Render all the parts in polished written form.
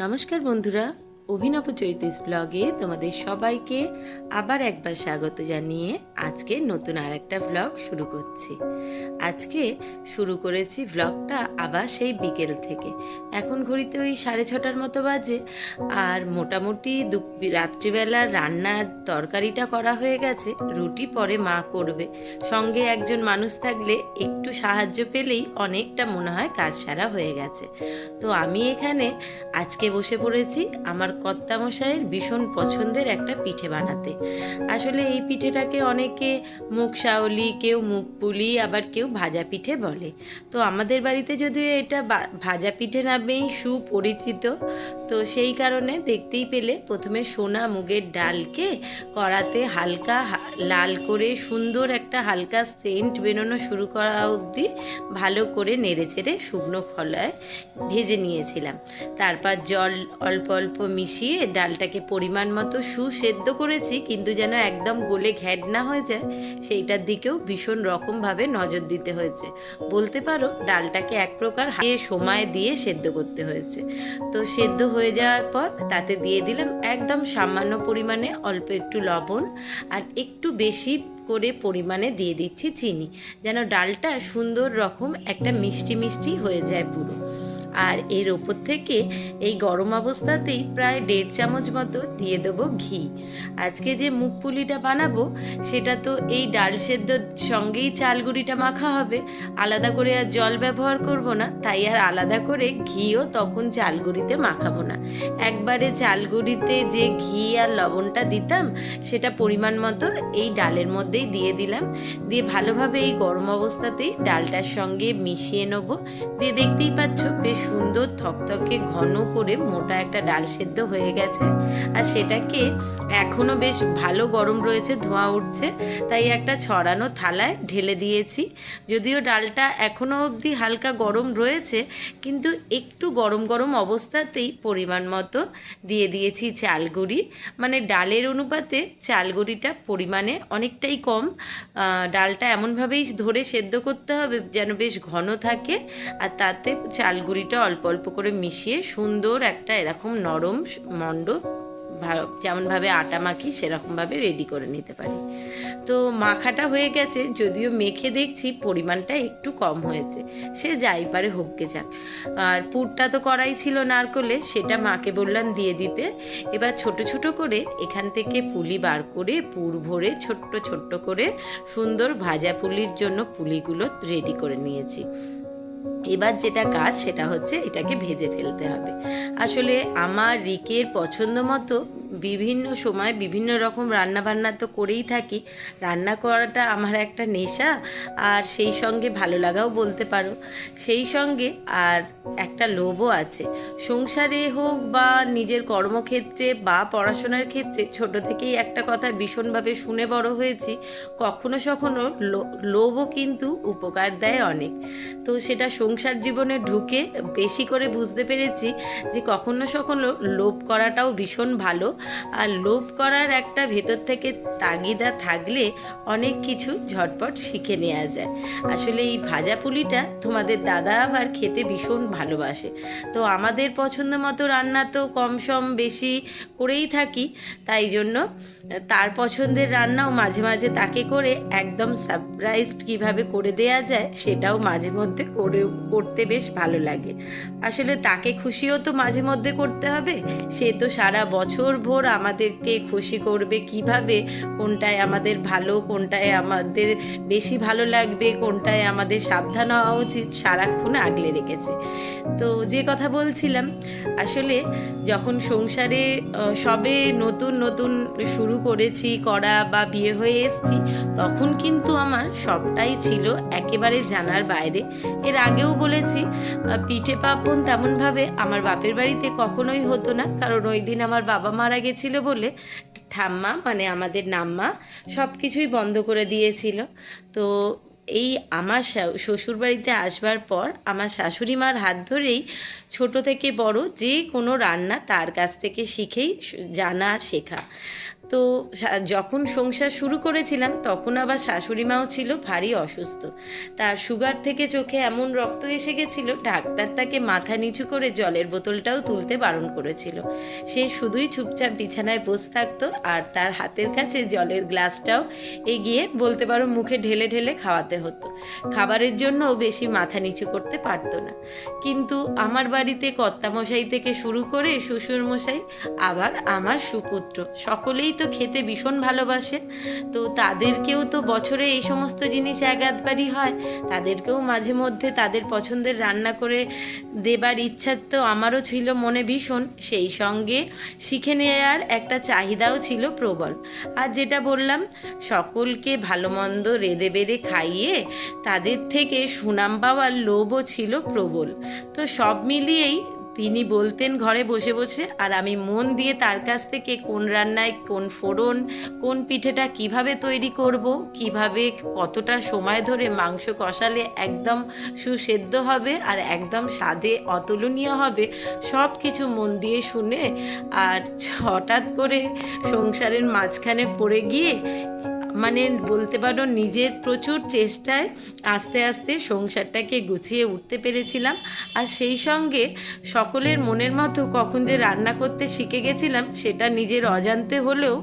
নমস্কার বন্ধুরা, অভিনব চৈতিস ব্লগে তোমাদের সবাইকে আবার একবার স্বাগত জানিয়ে আজকে নতুন আর একটা ব্লগ শুরু করছি। আজকে শুরু করেছি ব্লগটা আবার সেই বিকেল থেকে। এখন ঘড়িতে ওই 6:30 মতো বাজে, আর মোটামুটি রাত্রিবেলা রান্নার তরকারিটা করা হয়ে গেছে। রুটি পরে মা করবে, সঙ্গে একজন মানুষ থাকলে একটু সাহায্য পেলেই অনেকটা মনে হয় কাজ সারা হয়ে গেছে। তো আমি এখানে আজকে বসে পড়েছি আমার কর্তামশাইয়ের ভীষণ পছন্দের একটা পিঠে বানাতে। আসলে এই পিঠেটাকে অনেকে মুগ শাওলি, কেউ মুগ পুলি, আবার কেউ ভাজা পিঠে বলে। তো আমাদের বাড়িতে যদিও এটা ভাজা পিঠে নামেই সুপরিচিত। তো সেই কারণে দেখতেই পেলে প্রথমে সোনা মুগের ডালকে কড়াতে হালকা লাল করে সুন্দর একটা হালকা সেন্ট বেরোনো শুরু করা অবধি ভালো করে নেড়েচেড়ে শুকনো খোলায় ভেজে নিয়েছিলাম। তারপর জল অল্প অল্প মিশিয়ে ডালটাকে পরিমাণ মতো সুসেদ্ধ করেছি, কিন্তু যেন একদম গলে ঘ্যাট না হয়ে যায় সেইটার দিকেও ভীষণ রকমভাবে নজর দিতে হয়েছে। বলতে পারো ডালটাকে এক প্রকার সময় দিয়ে সেদ্ধ করতে হয়েছে। তো সেদ্ধ হয়ে যাওয়ার পর তাতে দিয়ে দিলাম একদম সামান্য পরিমাণে অল্প একটু লবণ, আর একটু বেশি করে পরিমাণে দিয়ে দিচ্ছি চিনি, যেন ডালটা সুন্দর রকম একটা মিষ্টি মিষ্টি হয়ে যায় পুরো। আর এর ওপর থেকে এই গরম অবস্থাতেই প্রায় 1.5 চামচ মতো দিয়ে দেবো ঘি। আজকে যে মুগ পুলিটা বানাবো সেটা তো এই ডাল সেদ্ধর সঙ্গেই চালগুড়িটা মাখা হবে, আলাদা করে আর জল ব্যবহার করব না, তাই আর আলাদা করে ঘিও তখন চালগুড়িতে মাখাবো না। একবারে চালগুড়িতে যে ঘি আর লবণটা দিতাম সেটা পরিমাণ মতো এই ডালের মধ্যেই দিয়ে দিলাম, দিয়ে ভালোভাবে এই গরম অবস্থাতেই ডালটার সঙ্গে মিশিয়ে নেবো। দিয়ে দেখতেই পাচ্ছ বেশ সুন্দর থকথকে ঘন করে মোটা একটা ডাল সেদ্ধ হয়ে গেছে। আর সেটাকে এখনো বেশ ভালো গরম রয়েছে, ধোঁয়া উঠছে, তাই একটা ছড়ানো থালায় ঢেলে দিয়েছি। যদিও ডালটা এখনো অবধি হালকা গরম রয়েছে, কিন্তু একটু গরম গরম অবস্থাতেই পরিমাণ মতো দিয়ে দিয়েছি চালগুড়ি। মানে ডালের অনুপাতে চালগুড়িটা পরিমাণে অনেকটাই কম। ডালটা এমনভাবেই ধরে সেদ্ধ করতে হবে যেন বেশ ঘন থাকে, আর তাতে চালগুড়িটা অল্প অল্প করে মিশিয়ে সুন্দর একটা এরকম নরম মণ্ড যেমনভাবে আটা মাখি সেরকমভাবে রেডি করে নিতে পারি। তো মাখাটা হয়ে গেছে, যদিও মেখে দেখছি পরিমাণটা একটু কম হয়েছে, সে যাই পারে হোককে যাক। আর পুরটা তো করাই ছিল নারকলে, সেটা মাকে বললাম দিয়ে দিতে। এবার ছোট ছোট করে এখান থেকে পুলি বার করে পুর ভরে ছোট্ট ছোট্ট করে সুন্দর ভাজা পুলির জন্য পুলিগুলো রেডি করে নিয়েছি। এবার যেটা কাজ সেটা হচ্ছে এটাকে ভেজে ফেলতে হবে। আসলে আমার রিকের পছন্দ মতো বিভিন্ন সময় বিভিন্ন রকম রান্না বান্না তো করেই থাকি। রান্না করাটা আমার একটা নেশা, আর সেই সঙ্গে ভালো লাগাও বলতে পারো। সেই সঙ্গে আর একটা লোভও আছে। সংসারে হোক বা নিজের কর্মক্ষেত্রে বা পড়াশোনার ক্ষেত্রে ছোট থেকেই একটা কথা ভীষণভাবে শুনে বড় হয়েছি, কখনো কখনো লোভও কিন্তু উপকার দেয় অনেক। তো সেটা সংসার জীবনে ঢুকে বেশি করে বুঝতে পেরেছি যে কখনো কখনো লোভ করাটাও ভীষণ ভালো। আর লোভ করার একটা ভেতর থেকে তাগিদা থাকলে অনেক কিছু ঝটপট শিখে নেওয়া যায়। আসলে এই ভাজা পুলিটা তোমাদের দাদা আবার খেতে ভীষণ ভালোবাসে। তো আমাদের পছন্দ মতো রান্না তো কম সম বেশি করেই থাকি, তাই জন্য তার পছন্দের রান্নাও মাঝে মাঝে তাকে করে একদম সারপ্রাইজড কিভাবে করে দেয়া যায় সেটাও মাঝে মধ্যে করতে বেশ ভালো লাগে। আসলে তাকে খুশিও তো মাঝে মধ্যে করতে হবে, সে তো সারা বছর ভোর আমাদেরকে খুশি করবে কিভাবে, কোনটায় আমাদের ভালো, কোনটায় আমাদের বেশি ভালো লাগবে, কোনটায় আমাদের সাবধান হওয়া উচিত, সারাক্ষণ আগলে রেখেছে। তো যে কথা বলছিলাম, আসলে যখন সংসারে সবে নতুন নতুন শুরু করেছি করা বা বিয়ে হয়ে এসেছি, তখন কিন্তু আমার সবটাই ছিল একেবারে জানার বাইরে। এর আগেও বলেছি পিঠে পার্বণ তেমনভাবে আমার বাপের বাড়িতে কখনোই হতো না, কারণ ওই দিন আমার বাবা মারা গেছিল বলে ঠাম্মা মানে আমাদের নাম্মা সব কিছুই বন্ধ করে দিয়েছিল। তো এই আমার শ্বশুরবাড়িতে আসবার পর আমার শাশুড়ি মার হাত ধরেই ছোট থেকে বড় যে কোনো রান্না তার কাছ থেকে শিখেই জানা শেখা। তো যখন সংসার শুরু করেছিলাম তখন আবার শাশুড়ি মাও ছিল ভারী অসুস্থ, তার সুগার থেকে চোখে এমন রক্ত এসে গেছিল, ডাক্তার তাকে মাথা নিচু করে জলের বোতলটাও তুলতে বারণ করেছিল। সে শুধুই চুপচাপ বিছানায় বসে থাকতো, আর তার হাতের কাছে জলের গ্লাসটাও এগিয়ে বলতে পারো মুখে ঢেলে ঢেলে খাওয়াতে হতো। খাবারের জন্যও বেশি মাথা নিচু করতে পারতো না। কিন্তু আমার বাড়িতে কর্তামশাই থেকে শুরু করে শ্বশুরমশাই আবার আমার সুপুত্র সকলেই তো খেতে ভীষণ ভালোবাসে। তো তাদেরকেও তো বছরে এই সমস্ত জিনিস এক আধবারই হয়, তাদেরকেও মাঝে মধ্যে তাদের পছন্দের রান্না করে দেবার ইচ্ছা তো আমারও ছিল মনে ভীষণ। সেই সঙ্গে শিখে নেওয়ার একটা চাহিদাও ছিল প্রবল। আর যেটা বললাম, সকলকে ভালো মন্দ রেঁধে বেড়ে খাইয়ে তাদের থেকে সুনাম পাওয়ার লোভও ছিল প্রবল। তো সব মিলিয়েই তিনি বলতেন ঘরে বসে বসে, আর আমি মন দিয়ে তার কাছ থেকে কোন রান্নায় কোন ফোড়ন, কোন পিঠেটা কিভাবে তৈরি করব, কিভাবে কতটা সময় ধরে মাংস কষালে একদম সুসেদ্ধ হবে আর একদম স্বাদে অতুলনীয় হবে, সব কিছু মন দিয়ে শুনে আর হঠাৎ করে সংসারের মাঝখানে পড়ে গিয়ে মানে বলতে পারো নিজের প্রচুর চেষ্টায় আস্তে আস্তে সংসারটাকে গুছিয়ে উঠতে পেরেছিলাম। আর সেই সঙ্গে সকলের মনের মতো কখন যে রান্না করতে শিখে গেছিলাম সেটা নিজের অজান্তে হলেও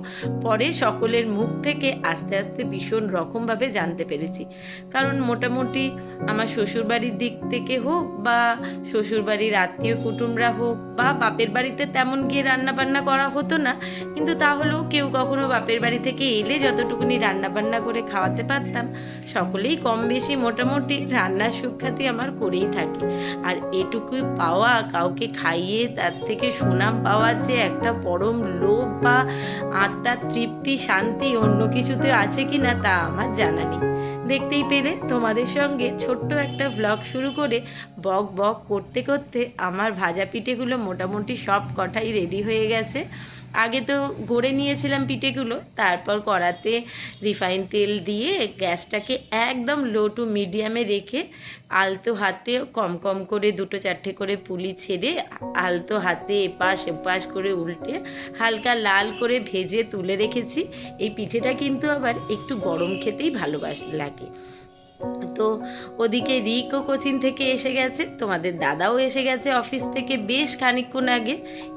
পরে সকলের মুখ থেকে আস্তে আস্তে ভীষণ রকমভাবে জানতে পেরেছি। কারণ মোটামুটি আমার শ্বশুরবাড়ির দিক থেকে হোক বা শ্বশুরবাড়ির আত্মীয় কুটুমরা হোক বা বাপের বাড়িতে তেমন গিয়ে রান্না বান্না করা হতো না, কিন্তু তাহলেও কেউ কখনো বাপের বাড়ি থেকে এলে যতটুকুনি রান্না বান্না করে খাওয়াতে পারতাম, সকলেই কম বেশি মোটামুটি রান্নার সুখ্যাতি আমার করেই থাকে। আর এটুকুই পাওয়া, কাউকে খাইয়ে তার থেকে সুনাম পাওয়ার যে একটা পরম লোভ বা আত্মার তৃপ্তি শান্তি অন্য কিছুতে আছে কিনা তা আমার জানা নেই। দেখতেই পেলে তোমাদের সঙ্গে ছোট্ট একটা ব্লগ শুরু করে বক বক করতে করতে আমার ভাজা পিঠেগুলো মোটামুটি সব কটাই রেডি হয়ে গেছে। আগে তো গড়ে নিয়েছিলাম পিঠেগুলো, তারপর কড়াতে রিফাইন তেল দিয়ে গ্যাসটাকে একদম লো টু মিডিয়ামে রেখে আলতো হাতে কম কম করে 2-4টে করে পুলি ছেড়ে আলতো হাতে এপাশ এপাশ করে উল্টে হালকা লাল করে ভেজে তুলে রেখেছি। এই পিঠেটা কিন্তু আবার একটু গরম খেতেই লাগে। তো ওদিকে রিকও কোচিন থেকে এসে গেছে, তোমাদের দাদাও এসে গেছে অফিস থেকে বেশ খানিকক্ষণ আগে।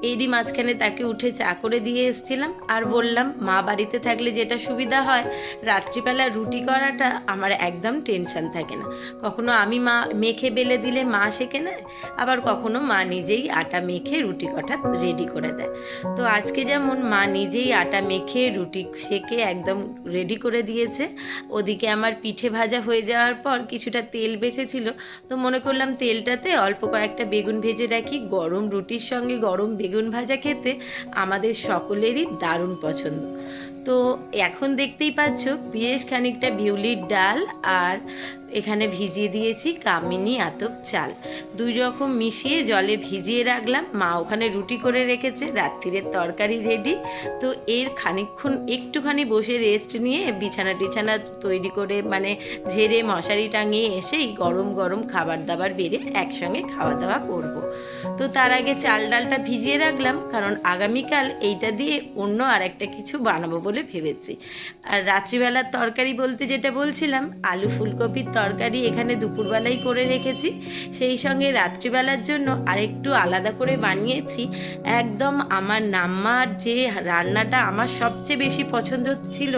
এরই মাঝখানে তাকে উঠে চা করে দিয়ে এসছিলাম। আর বললাম মা বাড়িতে থাকলে যেটা সুবিধা হয়, রাত্রিবেলা রুটি করাটা আমার একদম টেনশন থাকে না। কখনো আমি মা মেখে বেলে দিলে মা সেঁকে নেয়, আবার কখনো মা নিজেই আটা মেখে রুটি কটা রেডি করে দেয়। তো আজকে যেমন মা নিজেই আটা মেখে রুটি সেঁকে একদম রেডি করে দিয়েছে। ওদিকে আমার পিঠে ভাজা হয়ে যাওয়ার পর কিছুটা তেল বেঁচেছিল, তো মনে করলাম তেলটাতে অল্প কয়েকটা বেগুন ভেজে রাখি। গরম রুটির সঙ্গে গরম বেগুন ভাজা খেতে আমাদের সকলেরই দারুণ পছন্দ। তো এখন দেখতেই পাচ্ছ বেশ খানিকটা বিউলির ডাল আর এখানে ভিজিয়ে দিয়েছি কামিনী আতপ চাল, 2 রকম মিশিয়ে জলে ভিজিয়ে রাখলাম। মা ওখানে রুটি করে রেখেছে, রাত্রিরের তরকারি রেডি। তো এর খানিকক্ষণ একটুখানি বসে রেস্ট নিয়ে বিছানা টিছানা তৈরি করে মানে ঝেড়ে মশারি টাঙিয়ে এসেই গরম গরম খাবার দাবার বেড়ে একসঙ্গে খাওয়া দাওয়া করব। তো তার আগে চাল ডালটা ভিজিয়ে রাখলাম, কারণ আগামীকাল এইটা দিয়ে অন্য আর একটা কিছু বানাবো বলে ভেবেছি। আর রাত্রিবেলার তরকারি বলতে যেটা বলছিলাম, আলু ফুলকপির তরকারি এখানে দুপুরবেলাই করে রেখেছি। সেই সঙ্গে রাত্রিবেলার জন্য আরেকটু আলাদা করে বানিয়েছি একদম আমার নাম্মার যে রান্নাটা আমার সবচেয়ে বেশি পছন্দ ছিল,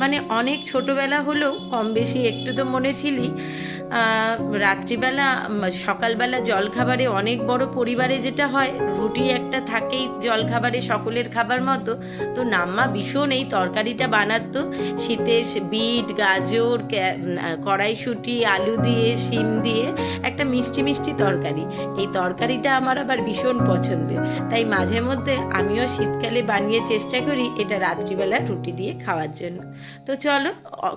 মানে অনেক ছোটবেলা হলেও কম বেশি একটু তো মনে ছিলই। রাত্রিবেলা সকালবেলা জলখাবারে অনেক বড় পরিবারে যেটা হয়, রুটি একটা থাকেই জলখাবারে সকলের খাবার মতো। তো নাম্মা ভীষণ এই তরকারিটা বানাতো, শীতের বিট গাজর কড়াইশুঁটি আলু দিয়ে শিম দিয়ে একটা মিষ্টি মিষ্টি তরকারি। এই তরকারিটা আমার আবার ভীষণ পছন্দের, তাই মাঝে মধ্যে আমিও শীতকালে বানিয়ে চেষ্টা করি এটা রাত্রিবেলা রুটি দিয়ে খাওয়ার জন্য। তো চলো,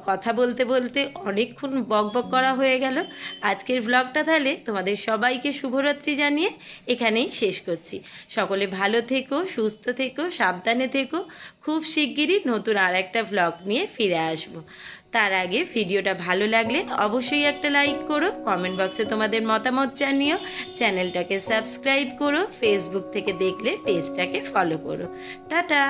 কথা বলতে বলতে অনেকক্ষণ বক বক করা হয়ে গেল। আজকের ব্লগটা তাহলে তোমাদের সবাইকে শুভরাত্রি জানিয়ে এখানেই শেষ করছি। সকলে ভালো থেকো, সুস্থ থেকো, সাবধানে থেকো। খুব শিগগিরই নতুন আর একটা ব্লগ নিয়ে ফিরে আসবো। তার আগে ভিডিওটা ভালো লাগলে অবশ্যই একটা লাইক করো, কমেন্ট বক্সে তোমাদের মতামত জানিও, চ্যানেলটাকে সাবস্ক্রাইব করো, ফেসবুক থেকে দেখলে পেজটাকে ফলো করো। টাটা।